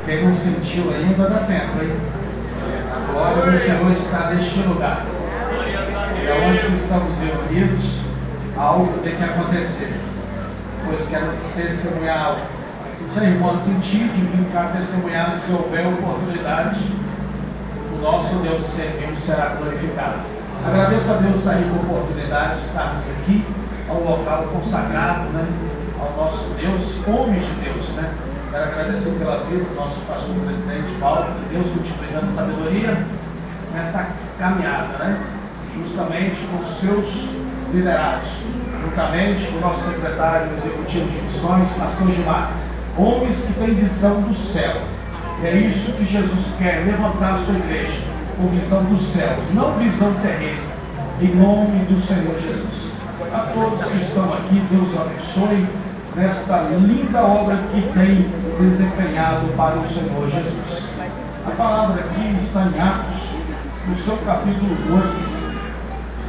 Quem não sentiu ainda, dá tempo, hein? A glória do Senhor está neste lugar. É onde estamos reunidos, algo tem que acontecer. Pois quero testemunhar algo. Se a irmã sentir de vir cá testemunhar, se houver oportunidade, o nosso Deus servimos será glorificado. Agradeço a Deus aí por oportunidade de estarmos aqui, ao local consagrado, né? Ao nosso Deus, homens de Deus, né? Quero agradecer pela vida do nosso pastor presidente Paulo, que Deus continue dando sabedoria nessa caminhada, né? Justamente com os seus liderados, juntamente com o nosso secretário executivo de missões, pastor Gilmar, homens que têm visão do céu. E é isso que Jesus quer, levantar a sua igreja com visão do céu, não visão terrena, em nome do Senhor Jesus. A todos que estão aqui, Deus abençoe nesta linda obra que tem desempenhado para o Senhor Jesus. A palavra aqui está em Atos, no seu capítulo 2,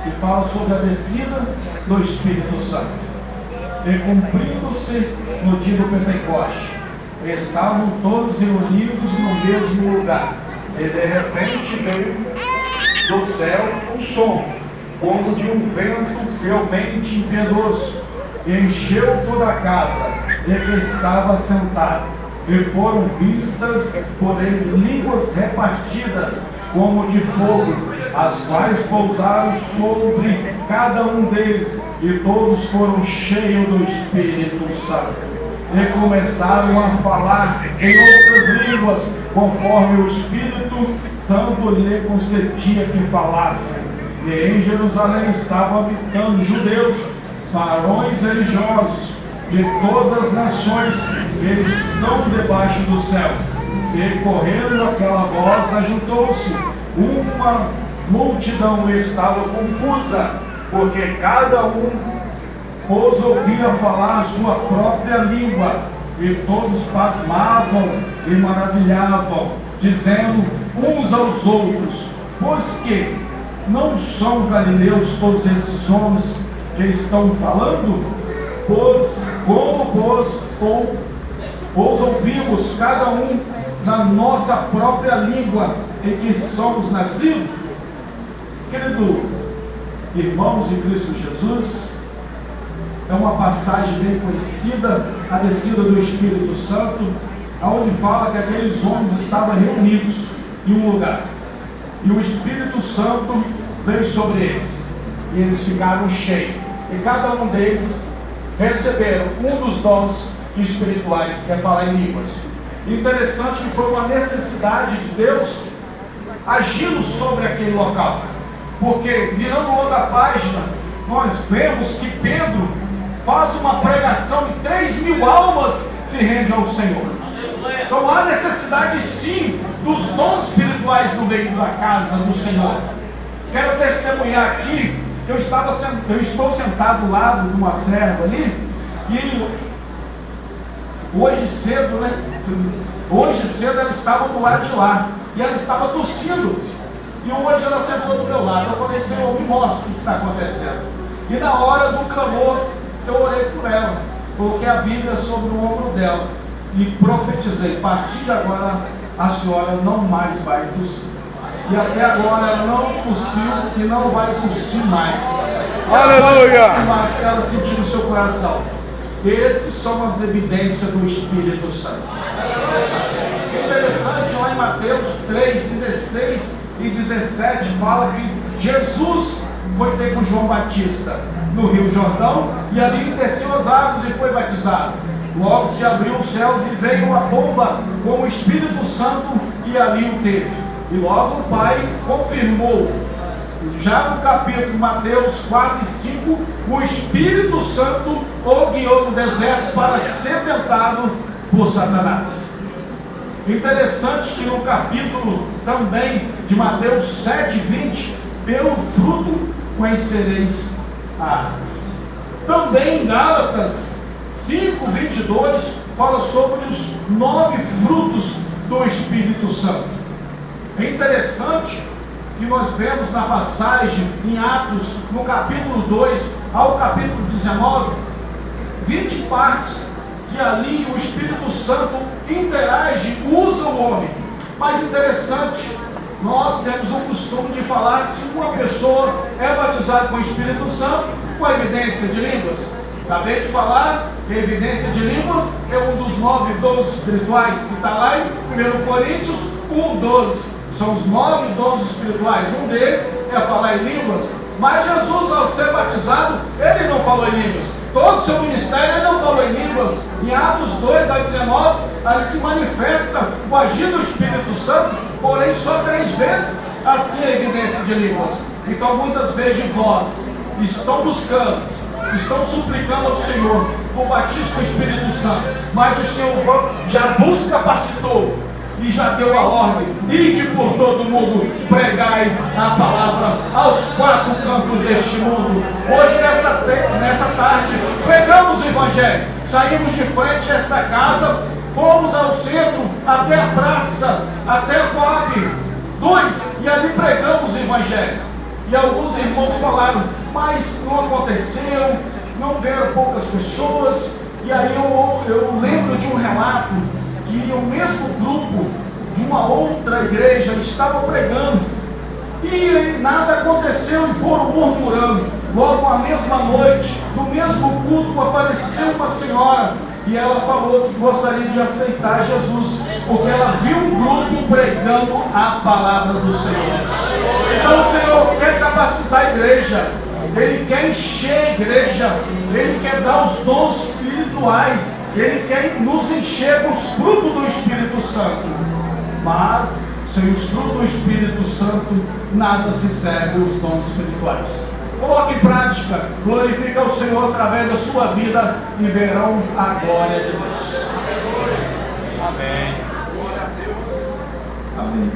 que fala sobre a descida do Espírito Santo. E cumprindo-se no dia do Pentecoste, estavam todos reunidos no mesmo lugar. E de repente veio do céu um som, como de um vento fielmente impetuoso, e encheu toda a casa em que estava sentado. E foram vistas por eles línguas repartidas como de fogo, as quais pousaram sobre cada um deles, e todos foram cheios do Espírito Santo. E começaram a falar em outras línguas, conforme o Espírito Santo lhe concedia que falassem. E em Jerusalém estavam habitando judeus, varões religiosos, de todas as nações que estão debaixo do céu. E correndo aquela voz, ajuntou-se uma multidão e estava confusa, porque cada um os ouvia falar a sua própria língua, e todos pasmavam e maravilhavam, dizendo uns aos outros: pois que não são galileus todos esses homens que estão falando? Pois como os ouvimos cada um na nossa própria língua em que somos nascidos? Querido irmãos em Cristo Jesus, é uma passagem bem conhecida, a descida do Espírito Santo, onde fala que aqueles homens estavam reunidos em um lugar, e o Espírito Santo veio sobre eles, e eles ficaram cheios, e cada um deles receberam um dos dons espirituais, que é falar em línguas. Interessante que foi uma necessidade de Deus agindo sobre aquele local, porque virando outra página, nós vemos que Pedro faz uma pregação e 3.000 almas se rendem ao Senhor. Então há necessidade sim dos dons espirituais no meio da casa do Senhor. Quero testemunhar aqui que eu estou sentado do lado de uma serva ali, e hoje cedo ela estava do lado de lá, e ela estava tossindo, e hoje ela sentou do meu lado. Eu falei: Senhor, me mostra o que está acontecendo. E na hora do clamor, eu orei por ela, coloquei a Bíblia sobre o ombro dela e profetizei: a partir de agora a senhora não mais vai tossir. E até agora ela não tossiu e não vai tossir mais. Aleluia! Mas ela sentiu no seu coração. Esses são as evidências do Espírito Santo. Interessante, lá em Mateus 3, 16 e 17 fala que Jesus foi ter com João Batista no Rio Jordão, e ali desceu as águas e foi batizado. Logo se abriu os céus e veio uma pomba com o Espírito Santo, e ali o teve. E logo o Pai confirmou. Já no capítulo Mateus 4 e 5, o Espírito Santo o guiou no deserto para ser tentado por Satanás. Interessante que no capítulo também de Mateus 7, 20, pelo fruto conhecereis a árvore. Também em Gálatas 5, 22, fala sobre os 9 frutos do Espírito Santo. É interessante que nós vemos na passagem em Atos, no capítulo 2 ao capítulo 19, 20 partes que ali o Espírito Santo interage, usa o homem. Mas interessante, nós temos o costume de falar se uma pessoa é batizada com o Espírito Santo com a evidência de línguas. Acabei de falar que a evidência de línguas é um dos 9 dons espirituais que está lá em 1 Coríntios 1:12. São os 9 dons espirituais. Um deles é falar em línguas. Mas Jesus, ao ser batizado, ele não falou em línguas. Todo o seu ministério ele não falou em línguas. Em Atos 2:19, ele se manifesta o agir do Espírito Santo, porém só 3 vezes assim a evidência de línguas. Então muitas vezes vós estão buscando, estão suplicando ao Senhor o batismo com o Espírito Santo, mas o Senhor já vos capacitou e já deu a ordem: ide por todo mundo, pregai a palavra aos 4 cantos deste mundo. Hoje nessa tarde pregamos o Evangelho, saímos de frente a esta casa, fomos ao centro, até a praça, até a Coab 2, e ali pregamos o Evangelho. E alguns irmãos falaram, mas não aconteceu, não vieram poucas pessoas. E aí eu lembro de um relato que o mesmo grupo de uma outra igreja estava pregando e nada aconteceu e foram murmurando. Logo na mesma noite, no mesmo culto, apareceu uma senhora e ela falou que gostaria de aceitar Jesus, porque ela viu um grupo pregando a palavra do Senhor. Então o Senhor quer capacitar a igreja, Ele quer encher a igreja, Ele quer dar os dons espirituais, Ele quer nos encher com os frutos do Espírito Santo. Mas sem os frutos do Espírito Santo, nada se serve os dons espirituais. Coloque em prática, glorifique ao Senhor através da sua vida e verão a glória de Deus. Amém. Amém.